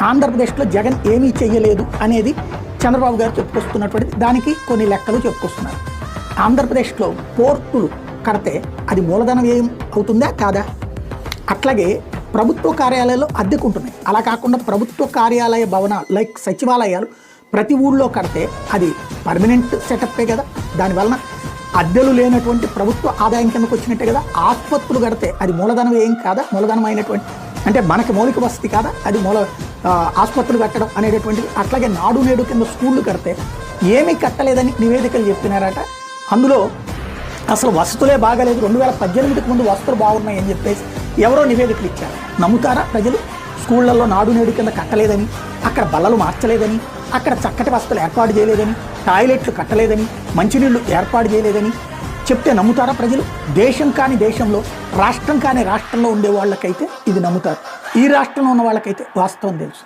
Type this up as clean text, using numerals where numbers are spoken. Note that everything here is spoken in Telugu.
ఆంధ్రప్రదేశ్లో జగన్ ఏమీ చెయ్యలేదు అనేది చంద్రబాబు గారు చెప్పుకొస్తున్నటువంటి దానికి కొన్ని లెక్కలు చెప్పుకొస్తున్నారు. ఆంధ్రప్రదేశ్లో పోర్టులు కడితే అది మూలధన వ్యయం అవుతుందా కాదా? అట్లాగే ప్రభుత్వ కార్యాలయాలు అద్దెకుంటున్నాయి. అలా కాకుండా ప్రభుత్వ కార్యాలయ భవనాలు లైక్ సచివాలయాలు ప్రతి ఊళ్ళో కడితే అది పర్మనెంట్ సెటప్పే కదా. దానివలన అద్దెలు లేనటువంటి ప్రభుత్వ ఆదాయం కిందకు వచ్చినట్టే కదా. ఆసుపత్రులు కడితే అది మూలధన వ్యయం కాదా? మూలధనమైనటువంటి అంటే మనకి మౌలిక వసతి కాదా అది ఆసుపత్రులు కట్టడం అనేటటువంటిది. అట్లాగే నాడు నేడు కింద స్కూళ్ళు కడితే ఏమీ కట్టలేదని నివేదికలు చెప్పినారట. అందులో అసలు వసతులే బాగాలేదు, 2018కి ముందు వసతులు బాగున్నాయి అని చెప్పేసి ఎవరో నివేదికలు ఇచ్చారు. నమ్ముతారా ప్రజలు? స్కూళ్లలో నాడు నేడు కింద కట్టలేదని, అక్కడ బల్లలు మార్చలేదని, అక్కడ చక్కటి వసతులు ఏర్పాటు చేయలేదని, టాయిలెట్లు కట్టలేదని, మంచినీళ్లు ఏర్పాటు చేయలేదని చెప్తే నమ్ముతారా ప్రజలు? దేశం కాని దేశంలో, రాష్ట్రం కాని రాష్ట్రంలో ఉండే వాళ్ళకైతే ఇది నమ్ముతారు. ఈ రాష్ట్రంలో ఉన్న వాళ్ళకైతే వాస్తవం తెలుసు.